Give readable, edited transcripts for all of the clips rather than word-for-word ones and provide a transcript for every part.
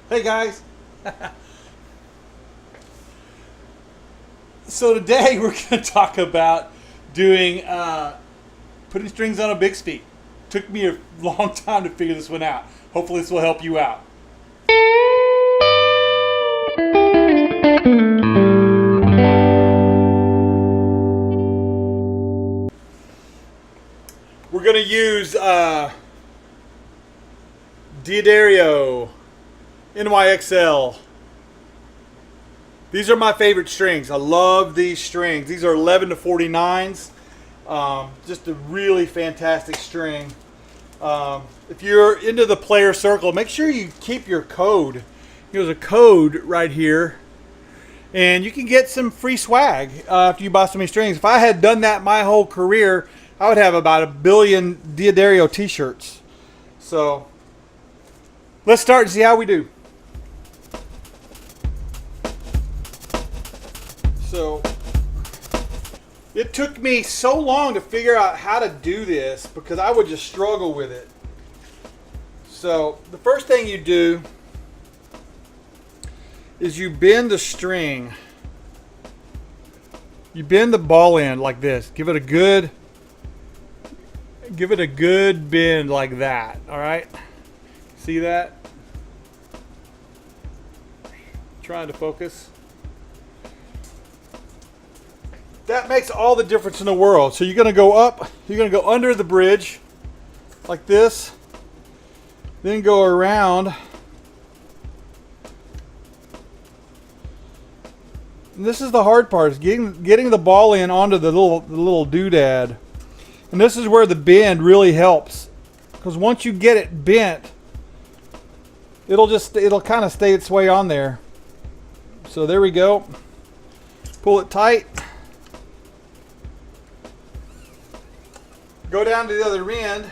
Hey guys. So today we're going to talk about doing putting strings on a Bigsby. Took me a long time to figure this one out. Hopefully this will help you out. We're going to use D'Addario NYXL. These are my favorite strings. I love these strings. These are 11 to 49s. Just a really fantastic string. If you're into the player circle, make sure you keep your code. There's a code right here. And you can get some free swag after you buy so many strings. If I had done that my whole career, I would have about 1 billion D'Addario t-shirts. So let's start and see how we do. So it took me so long to figure out how to do this because I would just struggle with it. So the first thing you do is you bend the string. You bend the ball end like this. Give it a good bend like that. All right? See that? Trying to focus. That makes all the difference in the world. So you're going to go up, you're going to go under the bridge like this, then go around. And this is the hard part, is getting the ball in onto the little doodad. And this is where the bend really helps, because once you get it bent, it'll kind of stay its way on there. So there we go. Pull it tight. Go down to the other end.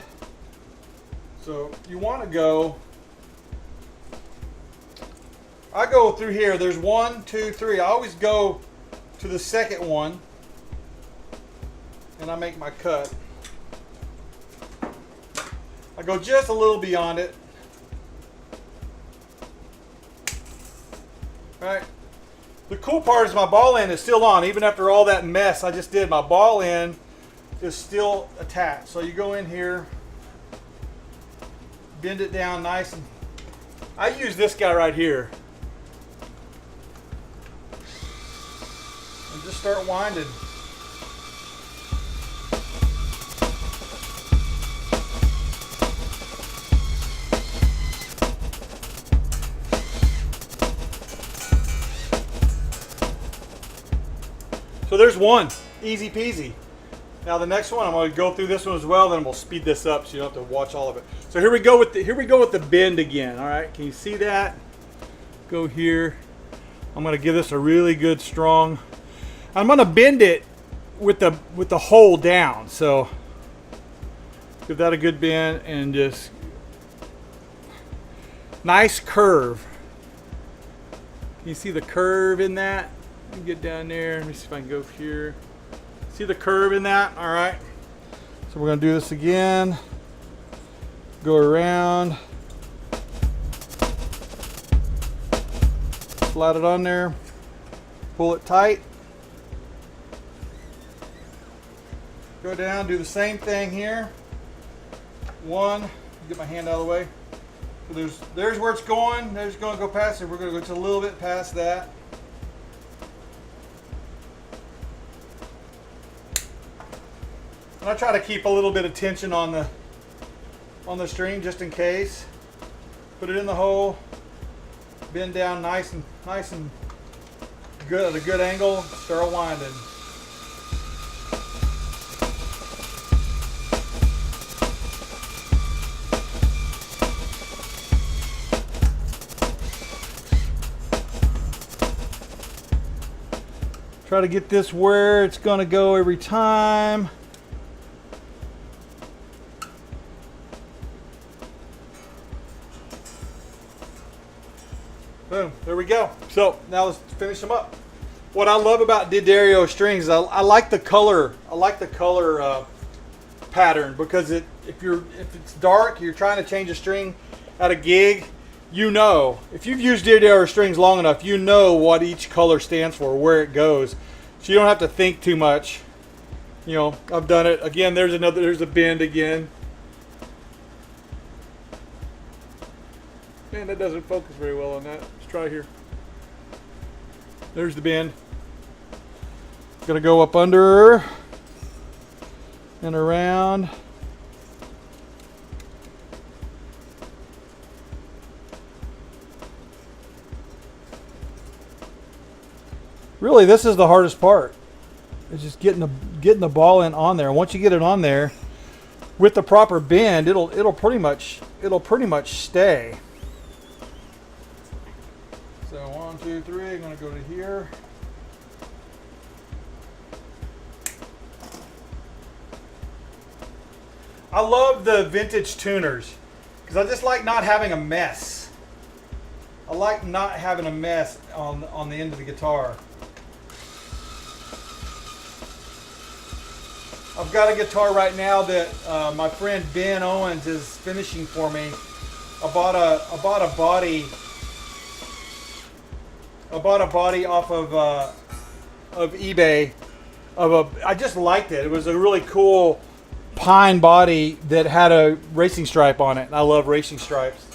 So you want to go, I go through here. There's 1, 2, 3. I always go to the second one and I make my cut. I go just a little beyond it. Right. The cool part is my ball end is still on. Even after all that mess I just did, my ball end is still attached. So you go in here, bend it down nice, and I use this guy right here and just start winding. So there's one, easy peasy. Now the next one, I'm going to go through this one as well, then we'll speed this up so you don't have to watch all of it. So here we go with the bend again. All right, can you see that? Go here. I'm going to give this a really good strong. I'm going to bend it with the hole down. So give that a good bend and just nice curve. Can you see the curve in that? Let me get down there. Let me see if I can go here. See the curve in that? All right. So we're going to do this again. Go around. Slide it on there. Pull it tight. Go down. Do the same thing here. One. Get my hand out of the way. So there's where it's going. There's going to go past it. We're going to go just a little bit past that. I try to keep a little bit of tension on the string just in case. Put it in the hole, bend down nice and good at a good angle, start winding. Try to get this where it's going to go every time. Boom, there we go. So now let's finish them up. What I love about D'Addario strings is I like the color. I like the color pattern because if it's dark, you're trying to change a string at a gig, you know, if you've used DDR strings long enough, you know what each color stands for, where it goes. So you don't have to think too much. You know, I've done it. Again, there's a bend again. Man, that doesn't focus very well on that. Let's try here. There's the bend. Gonna go up under and around. Really, this is the hardest part. It's just getting the ball in on there. And once you get it on there with the proper bend, it'll pretty much stay. So 1, 2, 3. I'm gonna go to here. I love the vintage tuners because I just like not having a mess. I like not having a mess on the end of the guitar. I've got a guitar right now that my friend Ben Owens is finishing for me. I bought a body off of eBay. I just liked it. It was a really cool pine body that had a racing stripe on it. And I love racing stripes.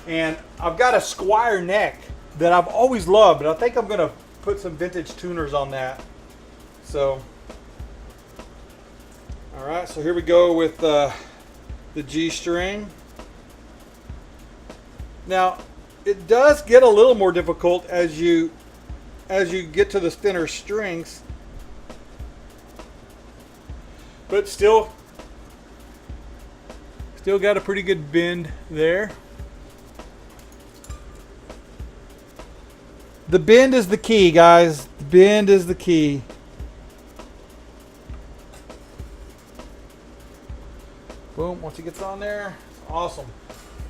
And I've got a Squire neck that I've always loved, but I think I'm gonna put some vintage tuners on that. So. All right, so here we go with the G string. Now, it does get a little more difficult as you get to the thinner strings, but still got a pretty good bend there. The bend is the key, guys. The bend is the key. Boom, once it gets on there, it's awesome.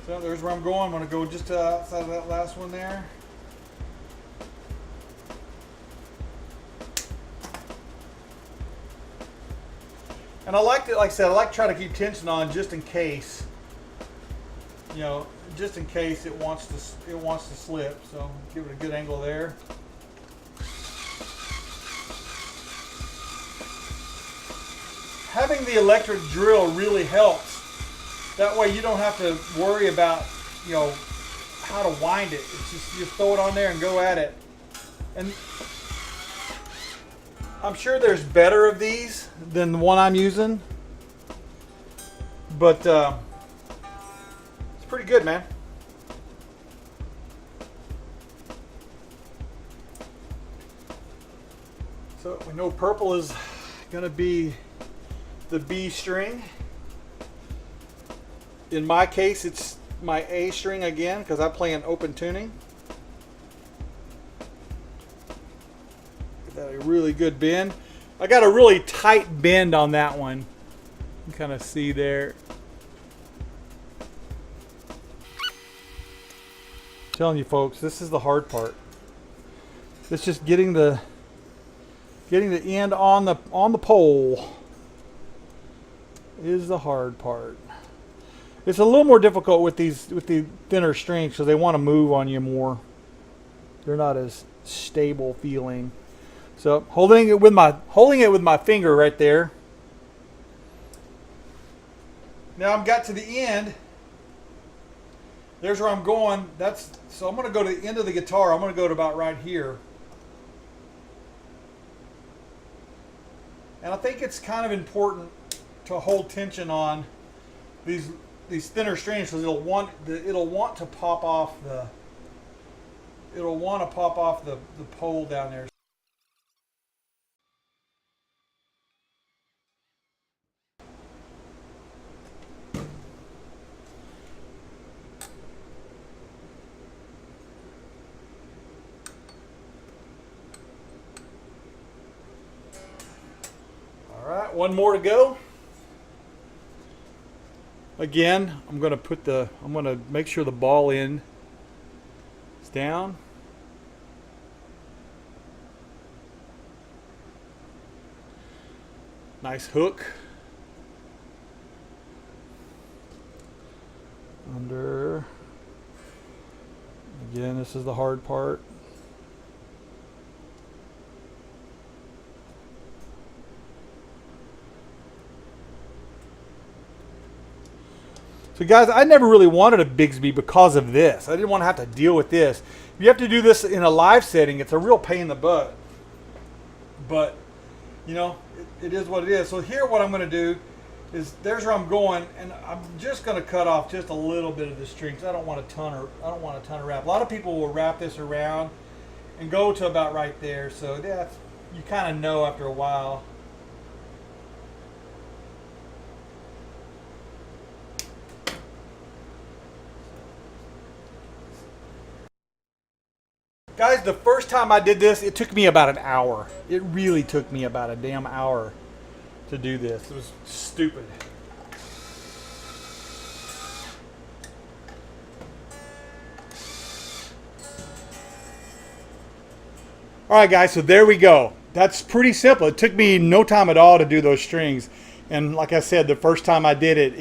So there's where I'm going. I'm going to go just outside of that last one there. And I like it, like I said, I like to try to keep tension on just in case, you know, just in case it wants to slip. So give it a good angle there. Having the electric drill really helps. That way you don't have to worry about, you know, how to wind it. It's just you throw it on there and go at it. And I'm sure there's better of these than the one I'm using, but it's pretty good, man. So we know purple is gonna be the B string. In my case, it's my A string again because I play in open tuning. Get that a really good bend. I got a really tight bend on that one. You can kind of see there. I'm telling you folks, this is the hard part. It's just getting the end on the pole is the hard part. It's a little more difficult with the thinner strings because they want to move on you more. They're not as stable feeling. So holding it with my finger right there. Now I've got to the end. There's where I'm going. So I'm going to go to the end of the guitar. I'm going to go to about right here. And I think it's kind of important to hold tension on these thinner strings because it'll want to pop off the pole down there. All right, one more to go. Again, I'm going to make sure the ball end is down. Nice hook. Under. Again, this is the hard part. So guys, I never really wanted a Bigsby because of this. I didn't want to have to deal with this. If you have to do this in a live setting, it's a real pain in the butt. But, you know, it is what it is. So here what I'm going to do is, there's where I'm going, and I'm just going to cut off just a little bit of the strings. I don't want a ton of wrap. A lot of people will wrap this around and go to about right there. So that's, you kind of know after a while. Guys, the first time I did this, it took me about an hour. It really took me about a damn hour to do this. It was stupid. All right, guys, so there we go. That's pretty simple. It took me no time at all to do those strings. And like I said, the first time I did it,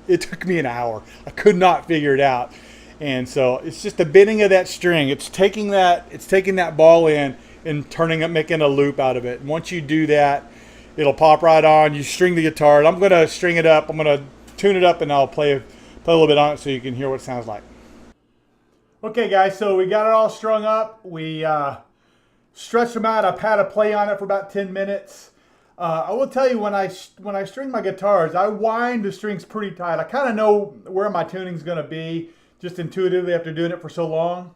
it took me an hour. I could not figure it out. And so it's just the bending of that string. It's taking that ball in and turning it, making a loop out of it. And once you do that, it'll pop right on. You string the guitar. And I'm going to string it up. I'm going to tune it up, and I'll play a little bit on it so you can hear what it sounds like. Okay, guys, so we got it all strung up. We stretched them out. I've had a play on it for about 10 minutes. I will tell you, when I string my guitars, I wind the strings pretty tight. I kind of know where my tuning's going to be, just intuitively after doing it for so long.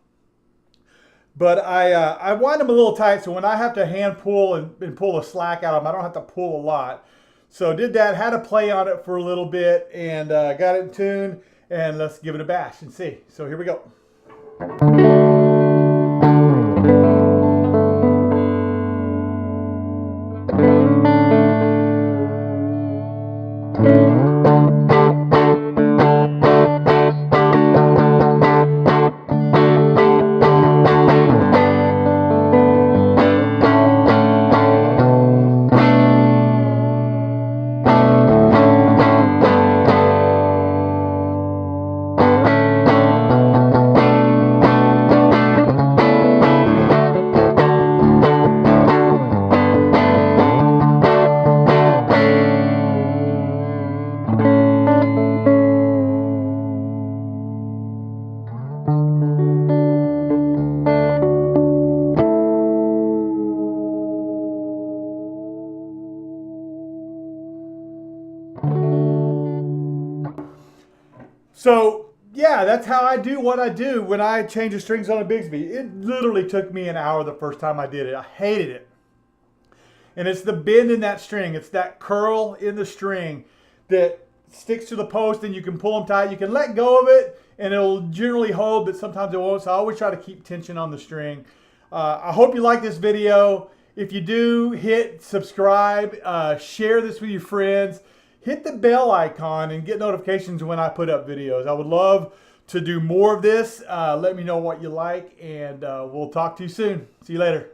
But I wind them a little tight, so when I have to hand pull and pull the slack out of them, I don't have to pull a lot. So did that, had a play on it for a little bit, and got it in tune, and let's give it a bash and see. So here we go. So yeah, that's how I do what I do when I change the strings on a Bigsby. It literally took me an hour the first time I did it. I hated it. And it's the bend in that string. It's that curl in the string that sticks to the post, and you can pull them tight. You can let go of it and it'll generally hold, but sometimes it won't. So I always try to keep tension on the string. I hope you like this video. If you do, hit subscribe, share this with your friends. Hit the bell icon and get notifications when I put up videos. I would love to do more of this. Let me know what you like, and we'll talk to you soon. See you later.